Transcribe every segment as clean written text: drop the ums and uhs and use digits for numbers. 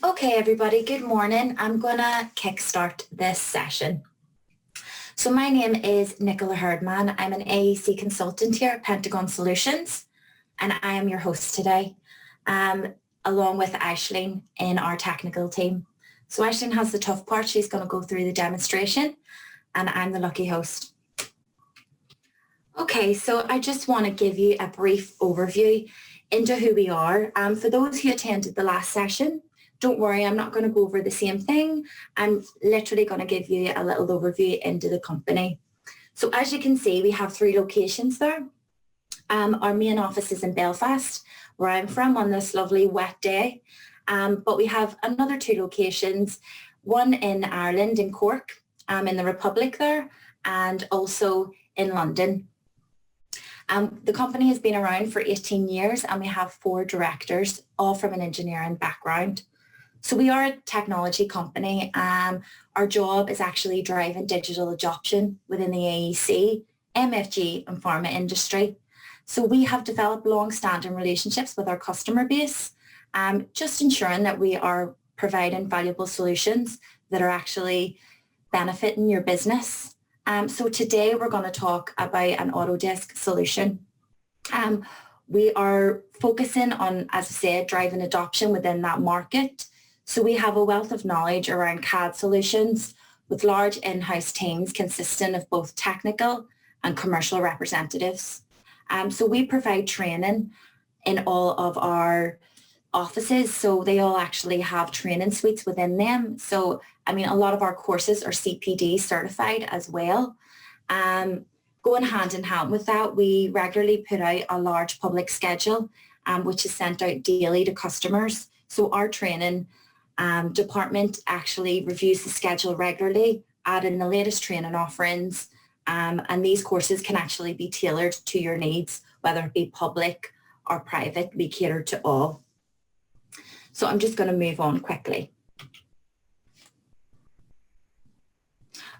Okay, everybody, good morning. I'm going to kickstart this session. So my name is Nicola Herdman. I'm an AEC consultant here at Pentagon Solutions, and I am your host today, along with Aisling in our technical team. So Aisling has the tough part. She's going to go through the demonstration, and I'm the lucky host. Okay, so I just want to give you a brief overview into who we are. For those who attended the last session, don't worry, I'm not going to go over the same thing. I'm literally going to give you a little overview into the company. So as you can see, we have 3 locations there. Our main office is in Belfast, where I'm from on this lovely wet day. But we have another 2 locations, one in Ireland, in Cork, in the Republic there, and also in London. The company has been around for 18 years and we have 4 directors, all from an engineering background. So we are a technology company. Our job is actually driving digital adoption within the AEC, MFG and pharma industry. So we have developed long-standing relationships with our customer base, just ensuring that we are providing valuable solutions that are actually benefiting your business. So today we're going to talk about an Autodesk solution. We are focusing on, as I said, driving adoption within that market. So we have a wealth of knowledge around CAD solutions with large in-house teams consisting of both technical and commercial representatives. So we provide training in all of our offices. So they all actually have training suites within them. So, I mean, a lot of our courses are CPD certified as well. Going hand in hand with that, we regularly put out a large public schedule, which is sent out daily to customers. So our training department actually reviews the schedule regularly, adding the latest training offerings, and these courses can actually be tailored to your needs, whether it be public or private. We cater to all. So I'm just going to move on quickly.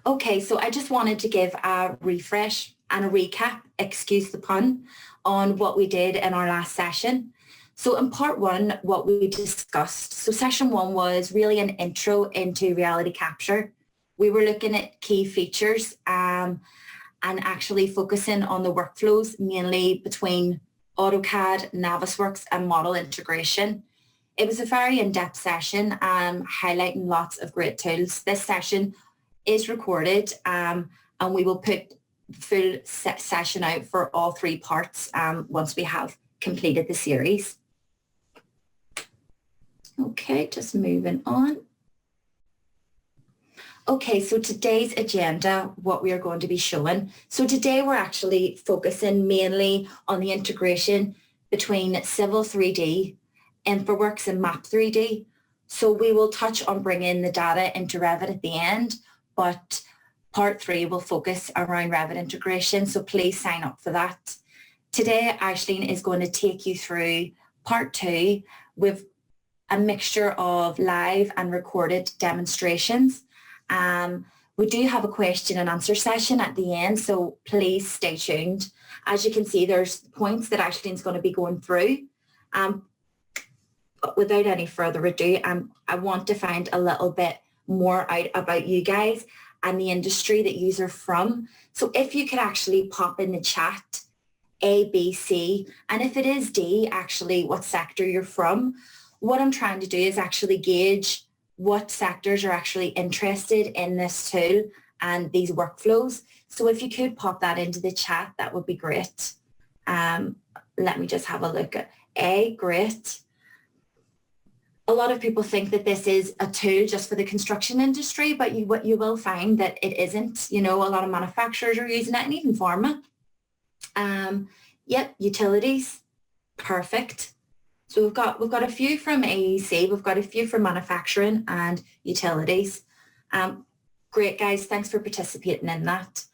Okay, so I just wanted to give a refresh and a recap, excuse the pun, on what we did in our last session. So in part 1, what we discussed, so session 1 was really an intro into reality capture. We were looking at key features and actually focusing on the workflows, mainly between AutoCAD, Navisworks and model integration. It was a very in-depth session, highlighting lots of great tools. This session is recorded and we will put the full session out for all 3 parts once we have completed the series. Okay, just moving on. Okay, so today's agenda, what we are going to be showing. So today we're actually focusing mainly on the integration between Civil 3D, InfraWorks and Map 3D. So we will touch on bringing the data into Revit at the end, but part 3 will focus around Revit integration. So please sign up for that. Today, Aisling is going to take you through part 2 with a mixture of live and recorded demonstrations. We do have a question and answer session at the end, so please stay tuned. As you can see, there's points that Aisling's going to be going through. But without any further ado, I want to find a little bit more out about you guys and the industry that you are from. So if you could actually pop in the chat A, B, C, and if it is D, actually what sector you're from. What I'm trying to do is actually gauge what sectors are actually interested in this tool and these workflows. So if you could pop that into the chat, that would be great. Let me just have a look at A, great. A lot of people think that this is a tool just for the construction industry, but what you will find that it isn't. You know, a lot of manufacturers are using it and even pharma. Yep, utilities, perfect. So we've got a few from AEC, we've got a few from manufacturing and utilities. Great guys, thanks for participating in that.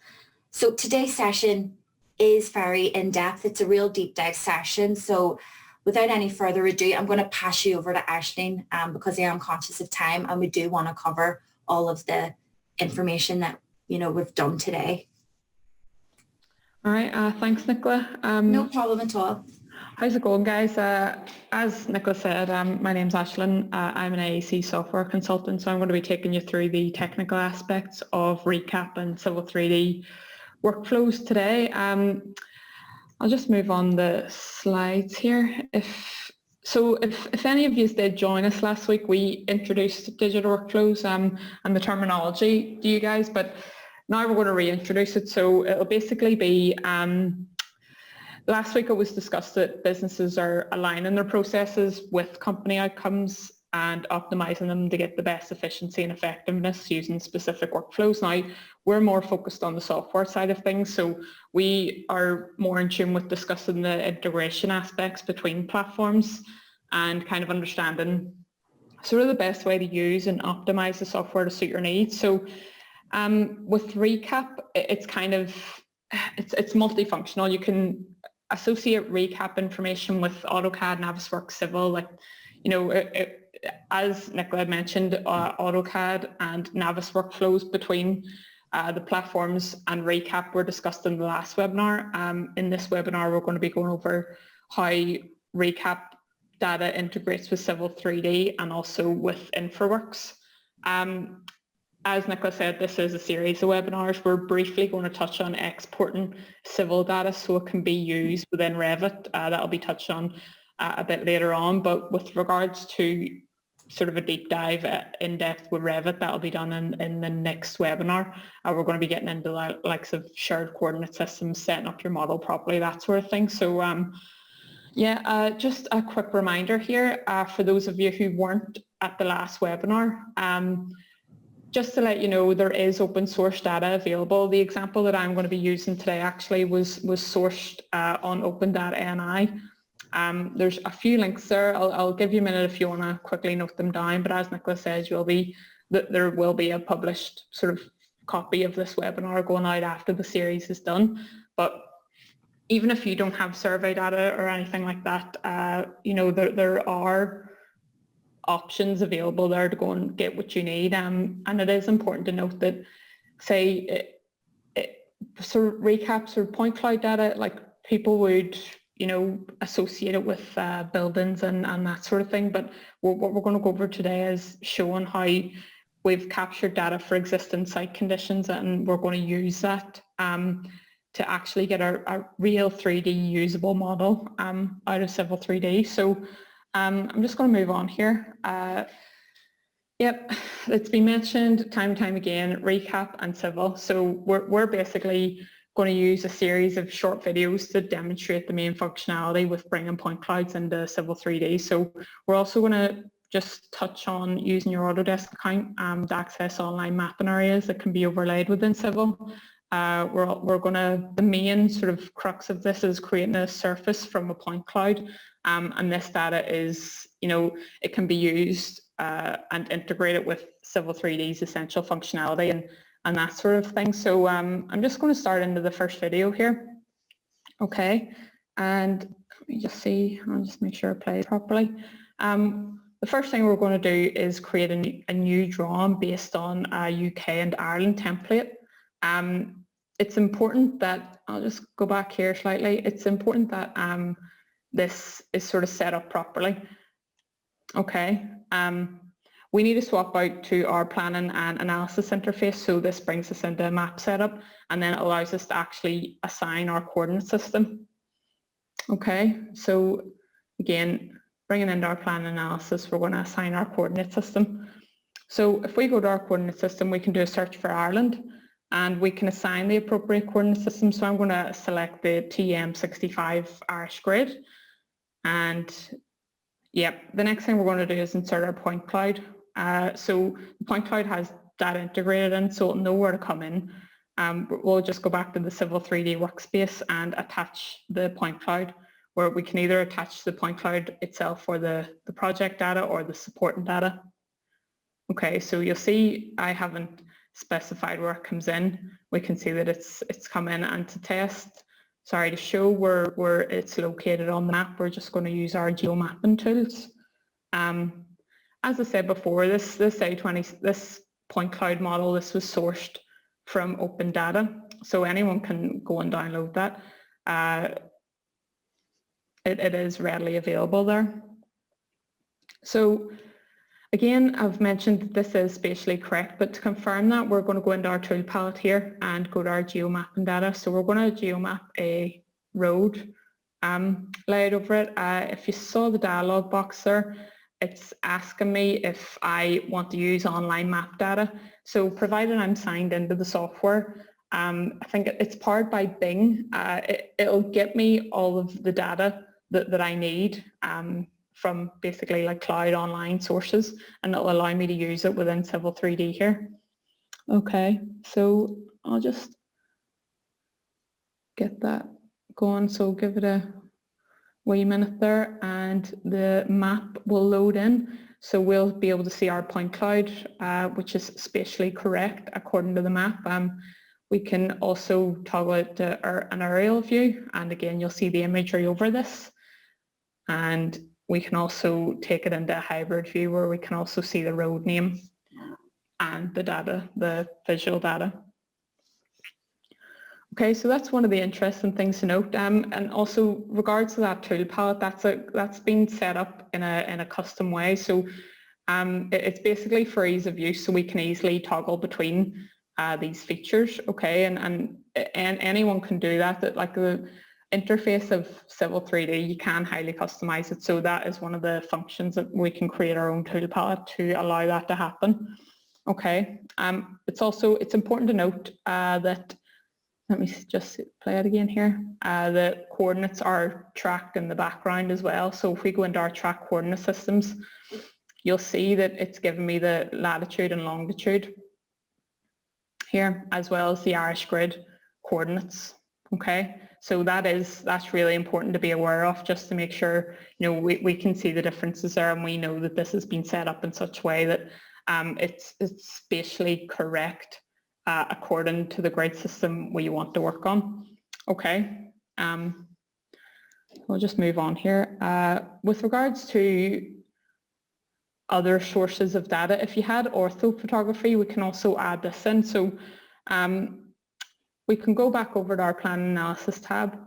So today's session is very in-depth. It's a real deep dive session. So without any further ado, I'm going to pass you over to Aisling because I am conscious of time and we do want to cover all of the information that, you know, we've done today. All right, thanks, Nicola. No problem at all. How's it going, guys? As Nicola said, my name's Ashlyn. I'm an AEC software consultant, so I'm going to be taking you through the technical aspects of ReCap and Civil 3D workflows today. I'll just move on the slides here. If any of you did join us last week, we introduced digital workflows and the terminology to you guys, but now we're going to reintroduce it. So it'll basically be last week it was discussed that businesses are aligning their processes with company outcomes and optimizing them to get the best efficiency and effectiveness using specific workflows. Now, we're more focused on the software side of things, so we are more in tune with discussing the integration aspects between platforms and kind of understanding sort of the best way to use and optimize the software to suit your needs. So with ReCap, it's multifunctional. You can associate ReCap information with AutoCAD, Navisworks, Civil, like, you know, as Nicola had mentioned, AutoCAD and Navisworks flows between the platforms and ReCap were discussed in the last webinar. In this webinar, we're going to be going over how ReCap data integrates with Civil 3D and also with InfraWorks. As Nicola said, this is a series of webinars. We're briefly going to touch on exporting civil data so it can be used within Revit. That'll be touched on a bit later on, but with regards to sort of a deep dive in depth with Revit, that'll be done in the next webinar. We're going to be getting into the likes of shared coordinate systems, setting up your model properly, that sort of thing. So just a quick reminder here for those of you who weren't at the last webinar. Just to let you know, there is open source data available. The example that I'm going to be using today actually was sourced on OpenData.NI. There's a few links there. I'll give you a minute if you want to quickly note them down, but as Nicola says, there will be a published sort of copy of this webinar going out after the series is done. But even if you don't have survey data or anything like that, there are options available there to go and get what you need, and it is important to note that, say, sort of recaps or point cloud data, like people would, associate it with buildings and that sort of thing, but what we're going to go over today is showing how we've captured data for existing site conditions, and we're going to use that to actually get a real 3D usable model out of Civil 3D. So I'm just going to move on here. Yep, it's been mentioned time and time again, ReCap and Civil. So we're basically going to use a series of short videos to demonstrate the main functionality with bringing point clouds into Civil 3D. So we're also going to just touch on using your Autodesk account to access online mapping areas that can be overlaid within Civil. The main sort of crux of this is creating a surface from a point cloud. And this data is, it can be used and integrated with Civil 3D's essential functionality and that sort of thing. So I'm just going to start into the first video here. Okay, and let me just see, I'll just make sure it plays properly. The first thing we're going to do is create a new drawing based on a UK and Ireland template. It's important that, I'll just go back here slightly, it's important that this is sort of set up properly. Okay, we need to swap out to our planning and analysis interface, so this brings us into a map setup, and then it allows us to actually assign our coordinate system. Okay, so again, bringing into our plan analysis, we're going to assign our coordinate system. So if we go to our coordinate system, we can do a search for Ireland, and we can assign the appropriate coordinate system. So I'm going to select the TM65 Irish grid. And yeah, the next thing we're going to do is insert our point cloud. So the point cloud has data integrated in, so it'll know where to come in. We'll just go back to the Civil 3D workspace and attach the point cloud, where we can either attach the point cloud itself for the project data or the supporting data. Okay, so you'll see I haven't specified where it comes in. We can see that it's come in, and to show where it's located on the map, we're just going to use our Geo Mapping tools. As I said before, this point cloud model, this was sourced from OpenData, so anyone can go and download that. it is readily available there. So again, I've mentioned that this is spatially correct, but to confirm that, we're going to go into our tool palette here and go to our Geo Mapping data. So we're going to geomap a road layout over it. If you saw the dialog box there, it's asking me if I want to use online map data. So provided I'm signed into the software, I think it's powered by Bing. It'll get me all of the data that I need from basically like cloud online sources, and it'll allow me to use it within Civil 3D here. Okay, so I'll just get that going. So give it a wee minute there and the map will load in. So we'll be able to see our point cloud, which is spatially correct according to the map. We can also toggle it to an aerial view, and again you'll see the imagery over this. And we can also take it into a hybrid view where we can also see the road name and the data, the visual data. Okay, so that's one of the interesting things to note, and also regards to that tool palette, that's been set up in a custom way. So it's basically for ease of use, so we can easily toggle between these features. Okay, and anyone can do that. That like the interface of Civil 3D, you can highly customize it. So that is one of the functions that we can create our own tool palette to allow that to happen. Okay, it's important to note that. Let me just play it again here. The coordinates are tracked in the background as well. So if we go into our track coordinate systems, you'll see that it's given me the latitude and longitude here, as well as the Irish grid coordinates. Okay, so that's really important to be aware of, just to make sure we can see the differences there, and we know that this has been set up in such a way that it's spatially correct. According to the grid system we want to work on. Okay, we'll just move on here. With regards to other sources of data, if you had orthophotography, we can also add this in. So we can go back over to our plan analysis tab,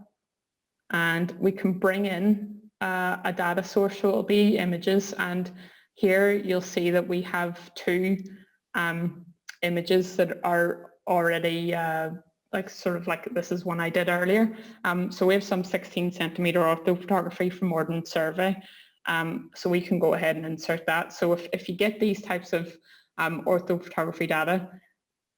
and we can bring in a data source. So it'll be images, and here you'll see that we have two images that are already like this is one I did earlier. So we have some 16 centimeter orthophotography from Ordnance Survey. So we can go ahead and insert that. So if you get these types of orthophotography data,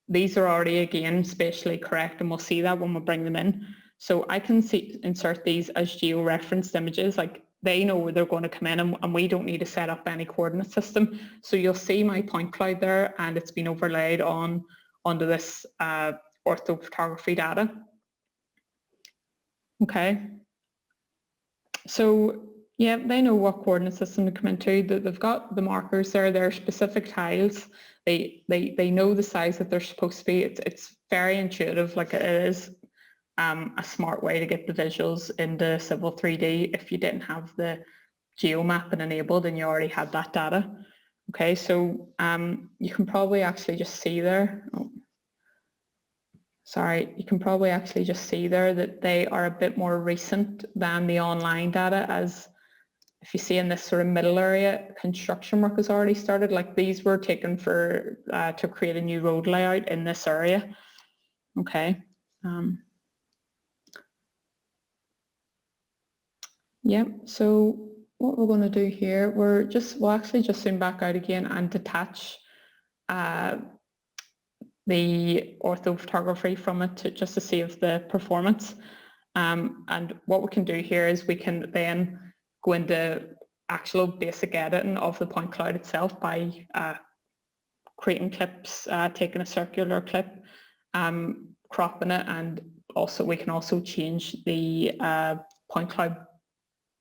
these are already again spatially correct, and we'll see that when we bring them in. So I can insert these as geo-referenced images, like they know where they're going to come in, and we don't need to set up any coordinate system. So you'll see my point cloud there, and it's been overlaid onto this orthophotography data. Okay. So yeah, they know what coordinate system to come into. They've got the markers there. They're specific tiles. They know the size that they're supposed to be. It's very intuitive. Like it is a smart way to get the visuals into Civil 3D if you didn't have the Geo Mapping enabled and you already had that data. Okay, so you can probably actually just see there. Oh, sorry, you can probably actually just see there that they are a bit more recent than the online data, as if you see in this sort of middle area, construction work has already started. Like these were taken for to create a new road layout in this area. Okay. Yeah, so what we're going to do here, we'll actually just zoom back out again and detach the orthophotography from it just to see if the performance. And what we can do here is we can then go into actual basic editing of the point cloud itself by creating clips, taking a circular clip, cropping it, and also we can also change the point cloud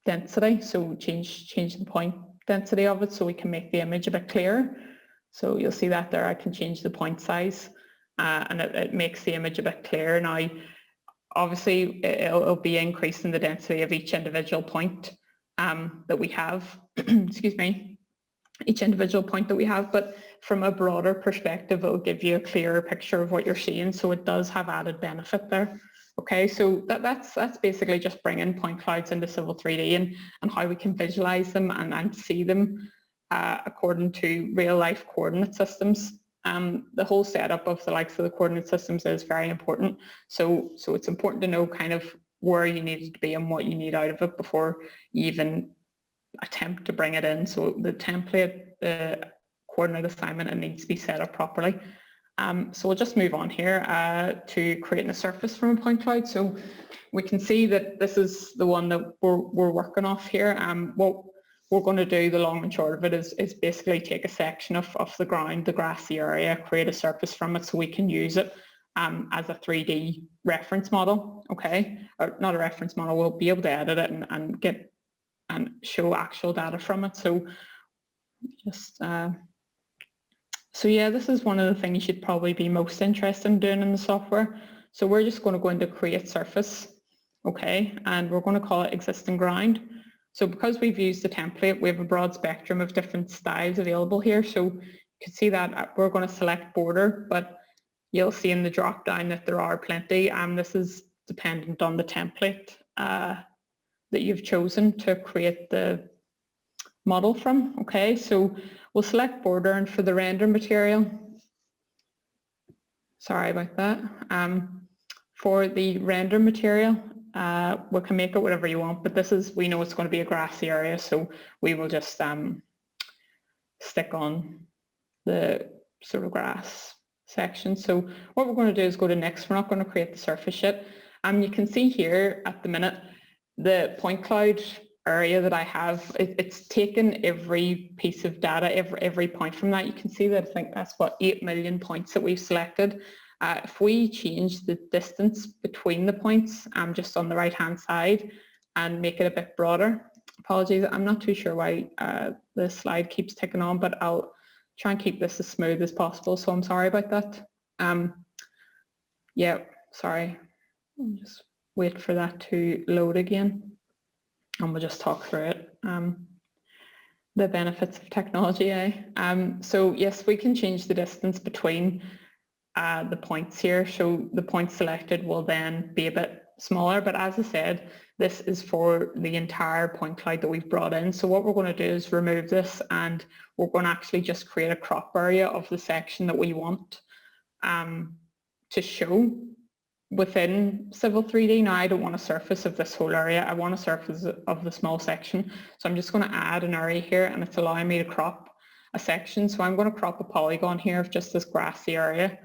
density, so change the point density of it so we can make the image a bit clearer. So you'll see that there, I can change the point size and it makes the image a bit clearer. Now obviously it'll be increasing the density of each individual point that we have, excuse me, each individual point that we have, but from a broader perspective it'll give you a clearer picture of what you're seeing, so it does have added benefit there. Okay, so that's basically just bringing point clouds into Civil 3D and how we can visualize them and see them according to real life coordinate systems. The whole setup of the likes of the coordinate systems is very important. So it's important to know kind of where you need it to be and what you need out of it before you even attempt to bring it in. So the template, the coordinate assignment, it needs to be set up properly. So we'll just move on here to creating a surface from a point cloud. So we can see that this is the one that we're working off here. What we're going to do, the long and short of it, is basically take a section of the ground, the grassy area, create a surface from it so we can use it as a 3D reference model, okay? Or not a reference model, we'll be able to edit it and get and show actual data from it. So just... So yeah, this is one of the things you should probably be most interested in doing in the software. So we're just going to go into create surface, okay, and we're going to call it existing ground. So because we've used the template, we have a broad spectrum of different styles available here. So you can see that we're going to select border, but you'll see in the drop down that there are plenty, and this is dependent on the template that you've chosen to create the model from, okay. So we'll select border, and for the render material, sorry about that, for the render material, we can make it whatever you want, but this is, we know it's going to be a grassy area, so we will just stick on the sort of grass section. So what we're going to do is go to next. We're not going to create the surface yet. You can see here at the minute, the point cloud area that I have, it's taken every piece of data, every point from that. You can see that I think that's what 8 million points that we've selected. If we change the distance between the points just on the right hand side and make it a bit broader, apologies, I'm not too sure why the slide keeps ticking on, but I'll try and keep this as smooth as possible, so I'm sorry about that. Yeah, sorry, I'll just wait for that to load again. And we'll just talk through it, the benefits of technology, eh? So yes, we can change the distance between the points here. So the points selected will then be a bit smaller, but as I said, this is for the entire point cloud that we've brought in. So what we're going to do is remove this, and we're going to actually just create a crop area of the section that we want to show within Civil 3D. Now I don't want a surface of this whole area, I want a surface of the small section. So I'm just going to add an area here, and it's allowing me to crop a section. So I'm going to crop a polygon here of just this grassy area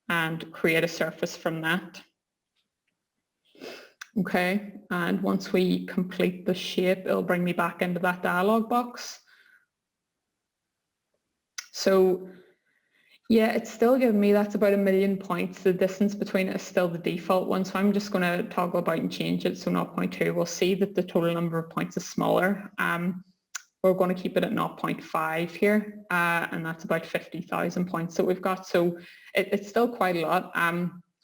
and create a surface from that. Okay, and once we complete the shape, it'll bring me back into that dialog box. So yeah, it's still giving me, that's about 1 million points. The distance between it is still the default one. So I'm just going to toggle about and change it. So 0.2, we'll see that the total number of points is smaller. We're going to keep it at 0.5 here. And that's about 50,000 points that we've got. So it's still quite a lot.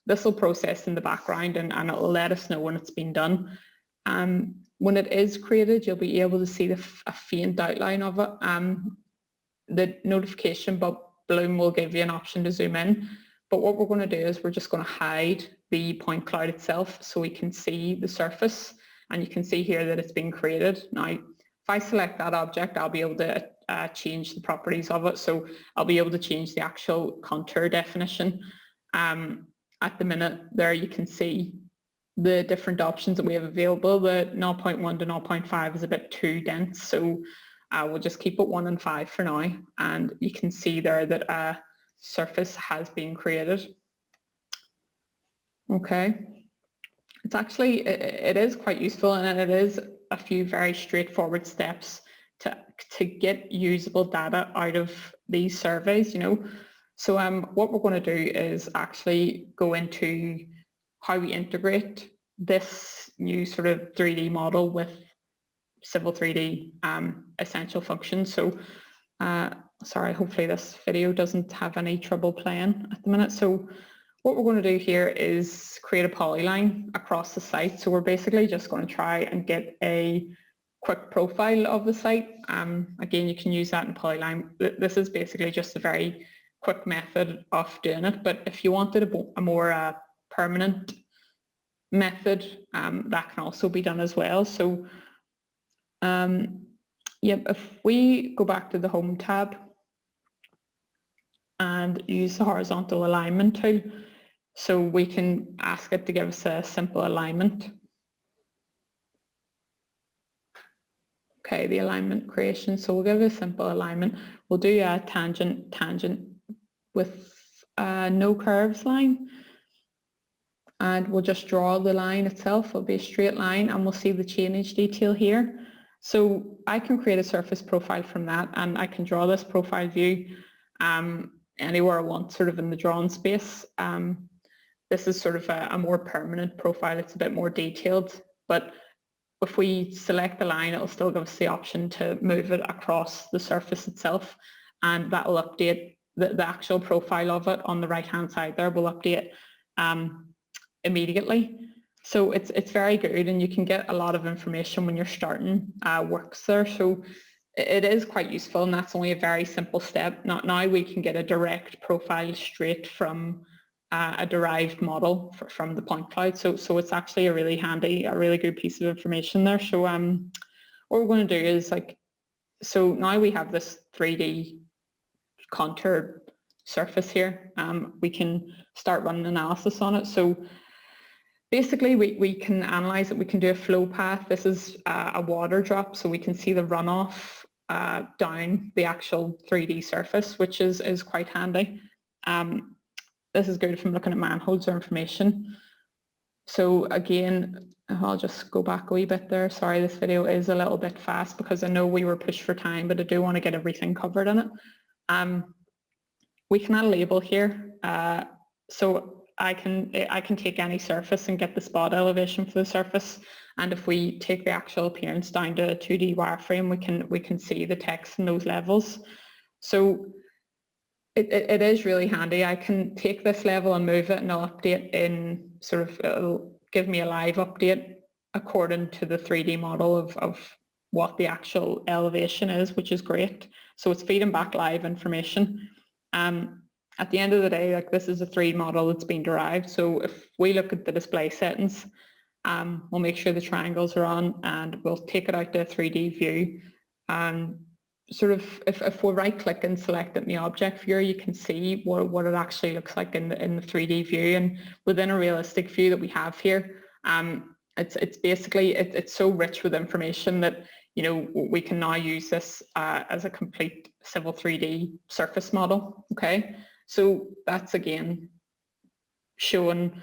This will process in the background and it'll let us know when it's been done. When it is created, you'll be able to see a faint outline of it. The notification bloom will give you an option to zoom in, but what we're going to do is we're just going to hide the point cloud itself so we can see the surface, and you can see here that it's been created. Now if I select that object, I'll be able to change the properties of it, so I'll be able to change the actual contour definition. At the minute there you can see the different options that we have available. The 0.1 to 0.5 is a bit too dense, so we'll just keep it 1 and 5 for now, and you can see there that a surface has been created. Okay, it's actually, it is quite useful, and it is a few very straightforward steps to get usable data out of these surveys, you know. So what we're going to do is actually go into how we integrate this new sort of 3D model with Civil 3D essential functions. So sorry, hopefully this video doesn't have any trouble playing at the minute. So what we're going to do here is create a polyline across the site. So we're basically just going to try and get a quick profile of the site. Again, you can use that in polyline. This is basically just a very quick method of doing it, but if you wanted a more permanent method, that can also be done as well. So yep, if we go back to the Home tab and use the horizontal alignment tool, so we can ask it to give us a simple alignment. Okay, the alignment creation, so we'll give it a simple alignment. We'll do a tangent with no curves line, and we'll just draw the line itself. It'll be a straight line, and we'll see the chainage detail here. So I can create a surface profile from that, and I can draw this profile view anywhere I want, sort of in the drawn space. This is sort of a more permanent profile. It's a bit more detailed, but if we select the line, it'll still give us the option to move it across the surface itself, and that will update the actual profile of it on the right hand side there will update immediately. So it's very good, and you can get a lot of information when you're starting works there. So it is quite useful, and that's only a very simple step. Now we can get a direct profile straight from a derived model from the point cloud. So it's actually a really handy, a really good piece of information there. So what we're going to do is so now we have this 3D contour surface here. We can start running analysis on it. So basically we can analyze it. We can do a flow path. This is a water drop, so we can see the runoff down the actual 3D surface, which is quite handy. This is good from looking at manholes or information. So again, I'll just go back a wee bit there. Sorry, this video is a little bit fast because I know we were pushed for time, but I do want to get everything covered in it. We can add a label here. So I can take any surface and get the spot elevation for the surface. And if we take the actual appearance down to a 2D wireframe, we can see the text in those levels. So it is really handy. I can take this level and move it, and I'll update in sort of, it'll give me a live update according to the 3D model of what the actual elevation is, which is great. So it's feeding back live information. At the end of the day, this is a 3D model that's been derived. So if we look at the display settings, we'll make sure the triangles are on, and we'll take it out to a 3D view. Sort of, if we right click and select it in the object viewer, you can see what it actually looks like in the 3D view. And within a realistic view that we have here, it's basically, it's so rich with information that, you know, we can now use this as a complete civil 3D surface model. Okay, so that's again showing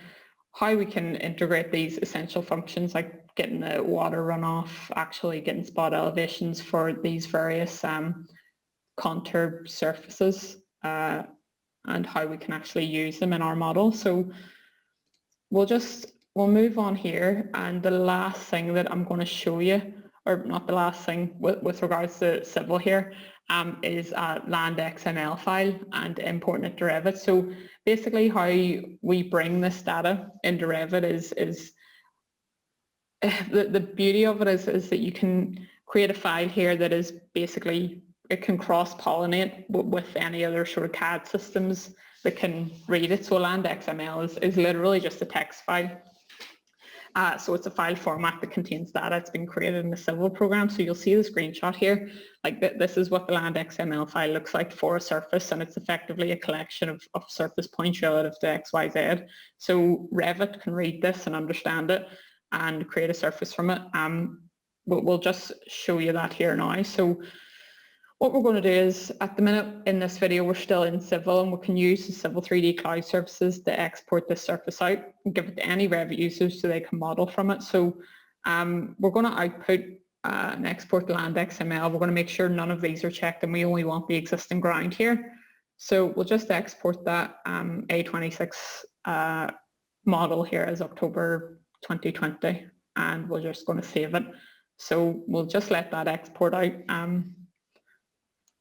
how we can integrate these essential functions, like getting the water runoff, actually getting spot elevations for these various contour surfaces, and how we can actually use them in our model. So we'll move on here, and the last thing that I'm going to show you, or not the last thing with regards to civil here, is a LandXML file and importing it to Revit. So basically how we bring this data into Revit is the beauty of it is that you can create a file here that is basically, it can cross-pollinate with any other sort of CAD systems that can read it. So LandXML is literally just a text file. So it's a file format that contains data. It's been created in the civil program. So you'll see the screenshot here. Like this is what the LandXML file looks like for a surface, and it's effectively a collection of surface points relative to XYZ. So Revit can read this and understand it and create a surface from it. We'll just show you that here now. So what we're going to do is, at the minute in this video, we're still in civil, and we can use the civil 3D cloud services to export this surface out and give it to any Revit users so they can model from it. So we're going to output and export the LandXML. We're going to make sure none of these are checked, and we only want the existing ground here. So we'll just export that A26 model here as October 2020, and we're just going to save it. So we'll just let that export out.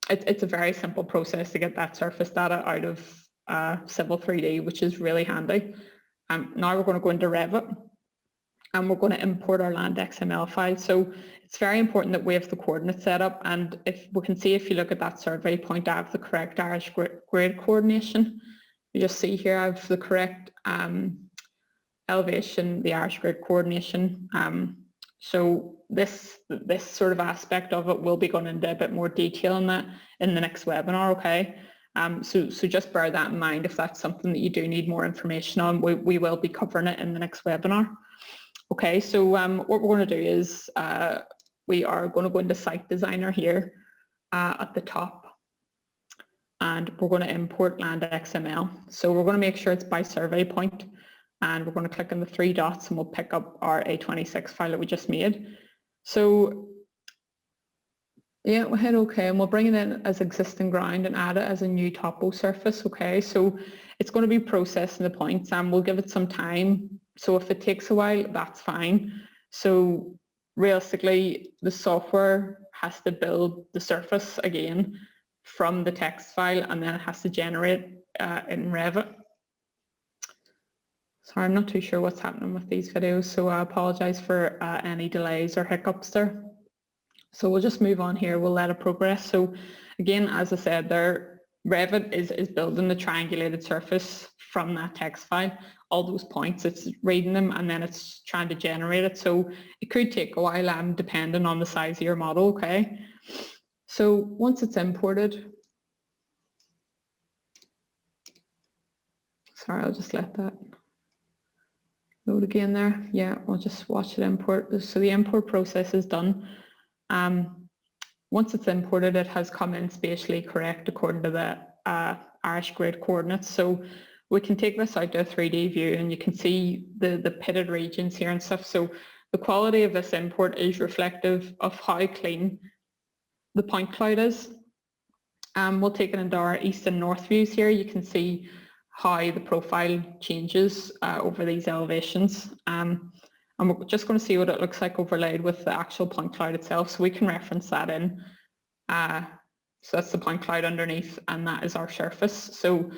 It's a very simple process to get that surface data out of Civil 3D, which is really handy. Now we're going to go into Revit, and we're going to import our LandXML file. So it's very important that we have the coordinates set up, and if we can see, if you look at that survey point, I have the correct Irish grid coordination. You just see here I have the correct elevation, the Irish grid coordination. So this sort of aspect of it will be going into a bit more detail in that in the next webinar, okay? So just bear that in mind if that's something that you do need more information on. We will be covering it in the next webinar. Okay, so what we're going to do is we are going to go into Site Designer here at the top, and we're going to import LandXML. So we're going to make sure it's by survey point, and we're going to click on the 3 dots and we'll pick up our A26 file that we just made. So yeah, we'll hit OK, and we'll bring it in as existing ground and add it as a new topo surface. Okay, so it's going to be processing the points, and we'll give it some time. So if it takes a while, that's fine. So realistically, the software has to build the surface again from the text file, and then it has to generate in Revit. Sorry, I'm not too sure what's happening with these videos, so I apologize for any delays or hiccups there. So we'll just move on here, we'll let it progress. So again, as I said there, Revit is building the triangulated surface from that text file. All those points, it's reading them and then it's trying to generate it. So it could take a while depending on the size of your model, okay? So once it's imported, sorry, I'll just let that load again there. Yeah, we'll just watch it import. So the import process is done. Once it's imported, it has come in spatially correct according to the Irish grid coordinates. So we can take this out to a 3D view and you can see the pitted regions here and stuff. So the quality of this import is reflective of how clean the point cloud is. We'll take it into our east and north views here. You can see how the profile changes over these elevations. And we're just going to see what it looks like overlaid with the actual point cloud itself. So we can reference that in. So that's the point cloud underneath, and that is our surface. So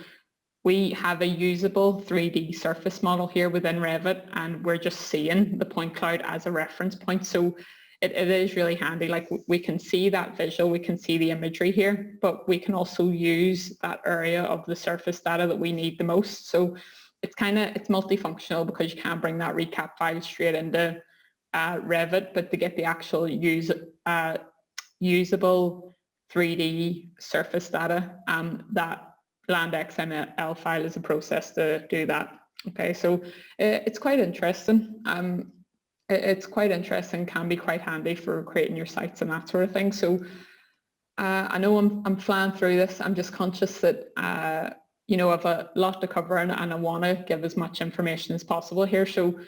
we have a usable 3D surface model here within Revit, and we're just seeing the point cloud as a reference point. So it is really handy. Like we can see that visual, we can see the imagery here, but we can also use that area of the surface data that we need the most. So it's multifunctional because you can't bring that recap file straight into Revit, but to get the actual usable 3D surface data, that LandXML file is a process to do that. Okay, so it's quite interesting. It's quite interesting, can be quite handy for creating your sites and that sort of thing. So I know I'm flying through this. I'm just conscious that you know, I've a lot to cover and I want to give as much information as possible here. So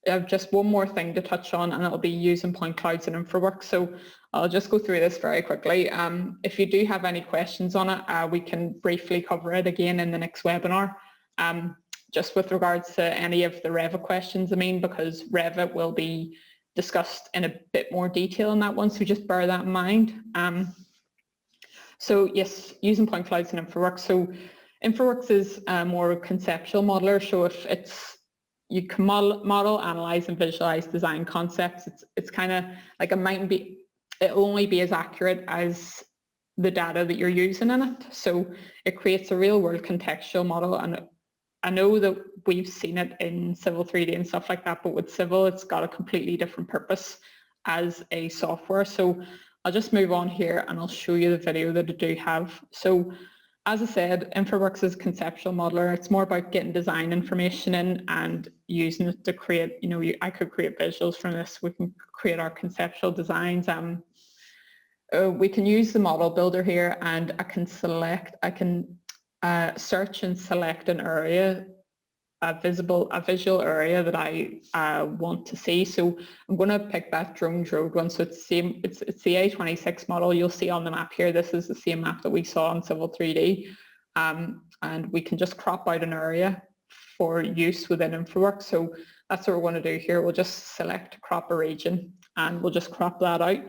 I have just one more thing to touch on, and it'll be using point clouds and InfraWorks. So I'll just go through this very quickly. If you do have any questions on it, we can briefly cover it again in the next webinar. Just with regards to any of the Revit questions, I mean, because Revit will be discussed in a bit more detail in that one, so just bear that in mind. So yes, using point clouds and InfraWorks. So InfraWorks is a more conceptual modeler, so if you can model, analyze and visualize design concepts, it's kind of like it'll only be as accurate as the data that you're using in it. So it creates a real world contextual model, and I know that we've seen it in Civil 3D and stuff like that, but with Civil it's got a completely different purpose as a software. So I'll just move on here and I'll show you the video that I do have. So as I said, InfraWorks is a conceptual modeler. It's more about getting design information in and using it to create, you know, I could create visuals from this. We can create our conceptual designs. We can use the model builder here, and I can search and select an area, a visual area that I want to see. So I'm going to pick that Drones Road one. So it's the A26 model you'll see on the map here. This is the same map that we saw in Civil 3D. And we can just crop out an area for use within InfraWorks. So that's what we're going to do here. We'll just select crop a region and we'll just crop that out.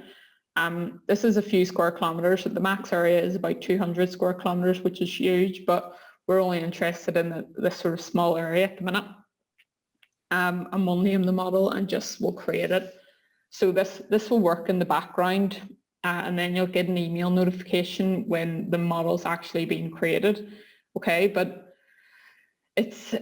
This is a few square kilometers. The max area is about 200 square kilometers, which is huge, but we're only interested in this sort of small area at the minute. And we'll name the model and we'll create it. So this will work in the background, and then you'll get an email notification when the model's actually being created. Okay, but it's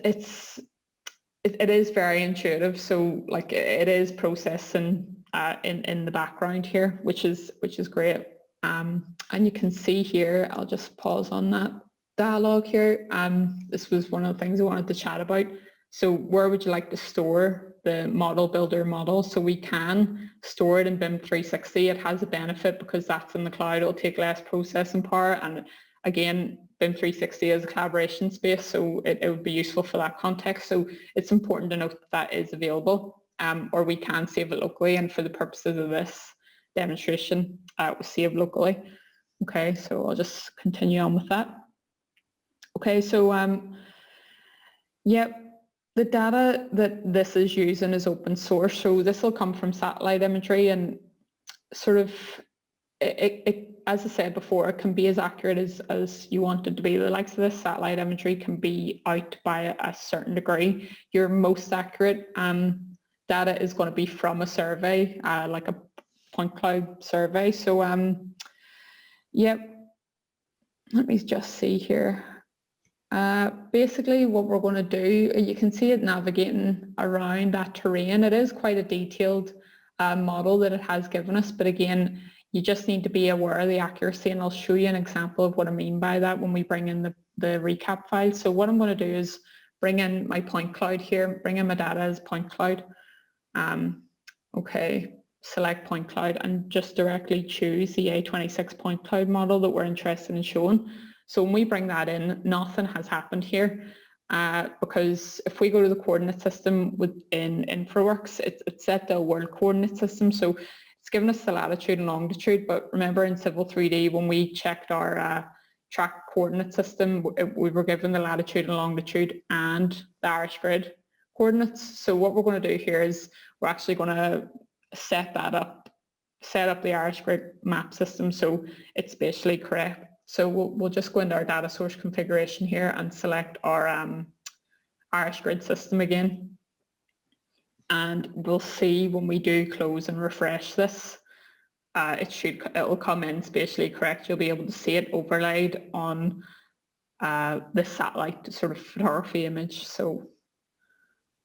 it is very intuitive. So like it is processing in the background here, which is great. And you can see here, I'll just pause on that dialogue here. This was one of the things I wanted to chat about. So where would you like to store the model builder model? So we can store it in BIM 360. It has a benefit because that's in the cloud. It'll take less processing power. And again, BIM 360 is a collaboration space, so it would be useful for that context. So it's important to note that is available, or we can save it locally. And for the purposes of this demonstration, it was saved locally. Okay, so I'll just continue on with that. Okay, so yep. The data that this is using is open source, so this will come from satellite imagery, and sort of, as I said before, it can be as accurate as you want it to be. The likes of this satellite imagery can be out by a certain degree. Your most accurate data is going to be from a survey, like a point cloud survey. So, yep, let me just see here. Basically what we're going to do, you can see it navigating around that terrain. It is quite a detailed model that it has given us, but again, you just need to be aware of the accuracy, and I'll show you an example of what I mean by that when we bring in the recap file. So what I'm going to do is bring in my point cloud here, bring in my data as point cloud. Okay, select point cloud and just directly choose the A26 point cloud model that we're interested in showing. So when we bring that in, nothing has happened here because if we go to the coordinate system within InfraWorks, it's set to a world coordinate system. So it's given us the latitude and longitude. But remember in Civil 3D, when we checked our track coordinate system, we were given the latitude and longitude and the Irish grid coordinates. So what we're going to do here is we're actually going to set up the Irish grid map system so it's spatially correct. So we'll just go into our data source configuration here and select our Irish grid system again. And we'll see when we do close and refresh this, it'll come in spatially correct. You'll be able to see it overlaid on the satellite sort of photography image. So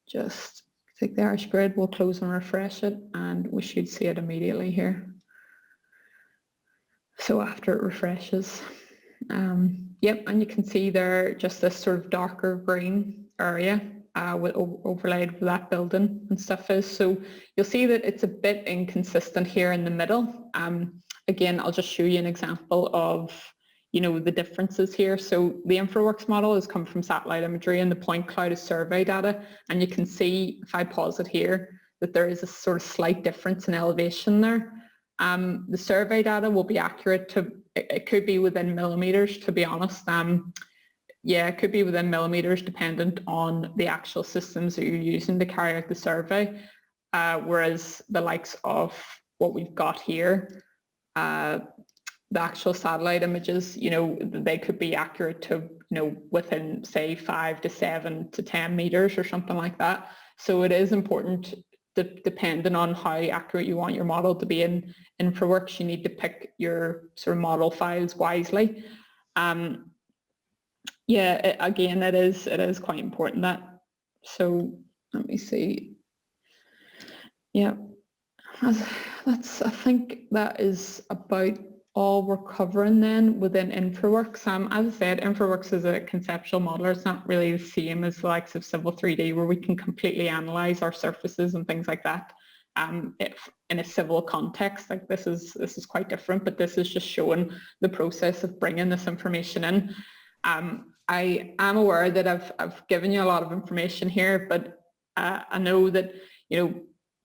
just take the Irish grid, we'll close and refresh it, and we should see it immediately here. So after it refreshes, yep, and you can see there just this sort of darker green area with overlaid with that building and stuff is. So you'll see that it's a bit inconsistent here in the middle. Again, I'll just show you an example of, you know, the differences here. So the InfraWorks model has come from satellite imagery and the point cloud is survey data. And you can see, if I pause it here, that there is a sort of slight difference in elevation there. The survey data will be accurate to, it could be within millimeters, to be honest. Yeah, it could be within millimeters dependent on the actual systems that you're using to carry out the survey. Whereas the likes of what we've got here, the actual satellite images, you know, they could be accurate to, you know, within say 5 to 7 to 10 meters or something like that. So it is important, depending on how accurate you want your model to be in InfraWorks, you need to pick your sort of model files wisely. Yeah, again, it is quite important that. So let me see. Yeah, that's I think that is about all we're covering then within InfraWorks. As I said, InfraWorks is a conceptual modeler. It's not really the same as the likes of Civil 3D, where we can completely analyze our surfaces and things like that. If in a civil context, like this is quite different, but this is just showing the process of bringing this information in. I am aware that I've given you a lot of information here, but I know that, you know,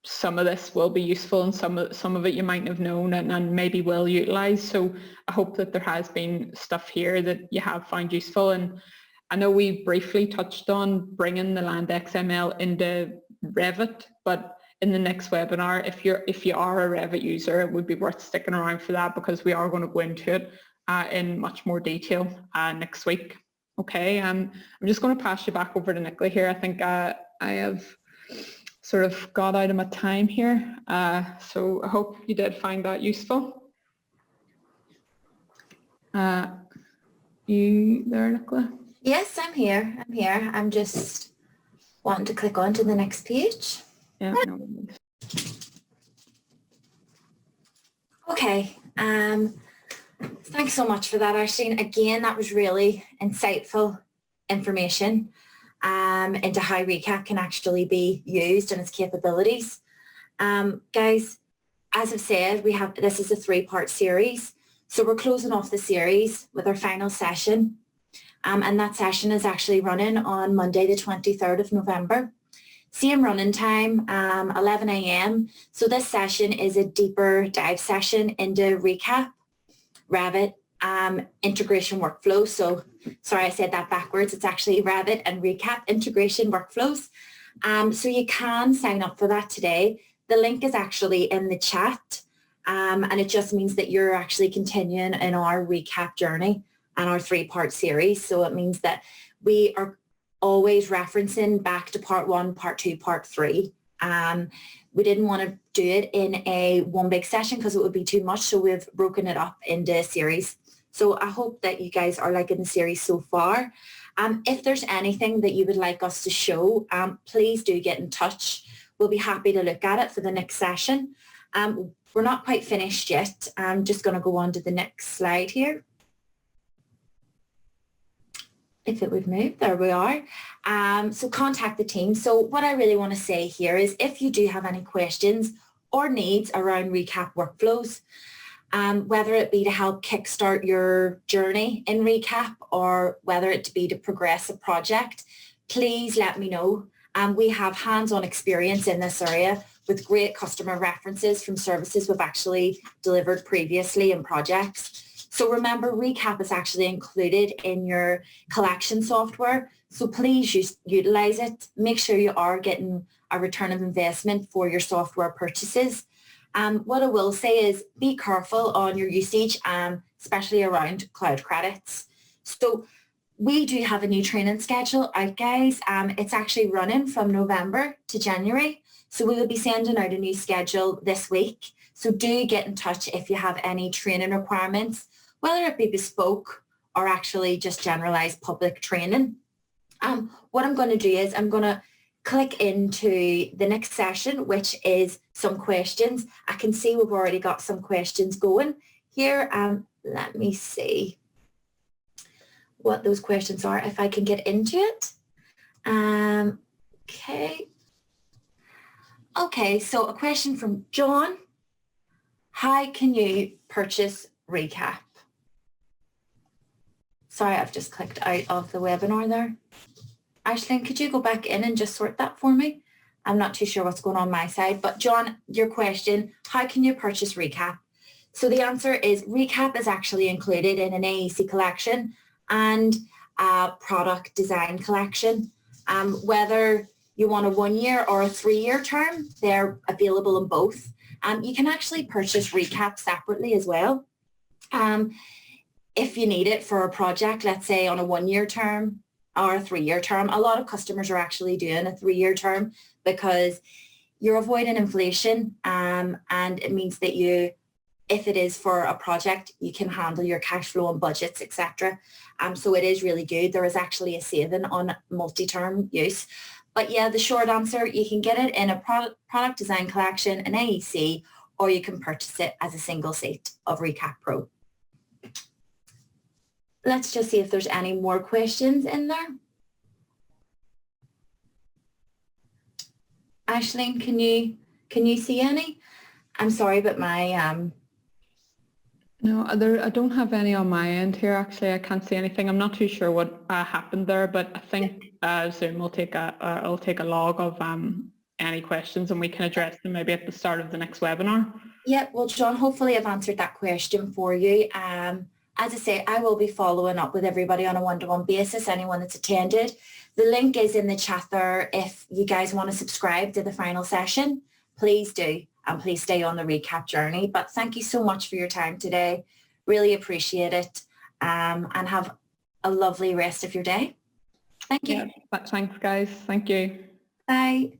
some of this will be useful and some of it you might have known and maybe will utilize. So I hope that there has been stuff here that you have found useful. And I know we briefly touched on bringing the LandXML into Revit, but in the next webinar, if you are a Revit user, it would be worth sticking around for that, because we are going to go into it in much more detail next week. Okay, I'm just going to pass you back over to Nicola here. I think I have sort of got out of my time here. So I hope you did find that useful. You there, Nicola? Yes, I'm here. I'm just wanting to click on to the next page. Yeah, no. Okay, thanks so much for that, Aisling. Again, that was really insightful information into how ReCap can actually be used and its capabilities. Guys, as I've said, this is a 3-part series. So we're closing off the series with our final session. And that session is actually running on Monday, the 23rd of November. Same running time, 11 a.m. So this session is a deeper dive session into ReCap, Revit, integration workflows. So sorry, I said that backwards. It's actually Revit and ReCap integration workflows. So you can sign up for that today. The link is actually in the chat. And it just means that you're actually continuing in our ReCap journey and our 3-part series. So it means that we are always referencing back to part 1, part 2, part 3. We didn't want to do it in a one big session because it would be too much. So we've broken it up into a series. So I hope that you guys are liking the series so far. If there's anything that you would like us to show, please do get in touch. We'll be happy to look at it for the next session. We're not quite finished yet. I'm just going to go on to the next slide here. If it would move, there we are. So contact the team. So what I really want to say here is if you do have any questions or needs around ReCap workflows, whether it be to help kickstart your journey in ReCap or whether it be to progress a project, please let me know. We have hands-on experience in this area with great customer references from services we've actually delivered previously in projects. So remember, ReCap is actually included in your collection software. So please utilize it. Make sure you are getting a return of investment for your software purchases. What I will say is be careful on your usage, especially around cloud credits. So we do have a new training schedule out, guys. It's actually running from November to January. So we will be sending out a new schedule this week. So do get in touch if you have any training requirements, whether it be bespoke or actually just generalized public training. What I'm going to do is I'm going to click into the next session, which is some questions. I can see we've already got some questions going here. Let me see what those questions are, if I can get into it. Okay, so a question from John. How can you purchase ReCap? Sorry, I've just clicked out of the webinar there. Aisling, could you go back in and just sort that for me? I'm not too sure what's going on my side, but John, your question, how can you purchase ReCap? So the answer is ReCap is actually included in an AEC collection and a product design collection. Whether you want a 1-year or a 3-year term, they're available in both. You can actually purchase ReCap separately as well. If you need it for a project, let's say on a 1-year term or a 3-year term, a lot of customers are actually doing a 3-year term because you're avoiding inflation, and it means that if it is for a project, you can handle your cash flow and budgets, etc. So it is really good. There is actually a saving on multi-term use. But yeah, the short answer, you can get it in a product design collection, an AEC, or you can purchase it as a single seat of ReCap Pro. Let's just see if there's any more questions in there. Aisling, can you see any? I'm sorry, but my No, I don't have any on my end here. Actually, I can't see anything. I'm not too sure what happened there, but I think Zoom will take a log of any questions, and we can address them maybe at the start of the next webinar. Yeah, well, John, hopefully I've answered that question for you. As I say, I will be following up with everybody on a one-to-one basis, anyone that's attended. The link is in the chat there. If you guys want to subscribe to the final session, please do. And please stay on the ReCap journey. But thank you so much for your time today. Really appreciate it. And have a lovely rest of your day. Thank you. Yeah, thanks, guys. Thank you. Bye.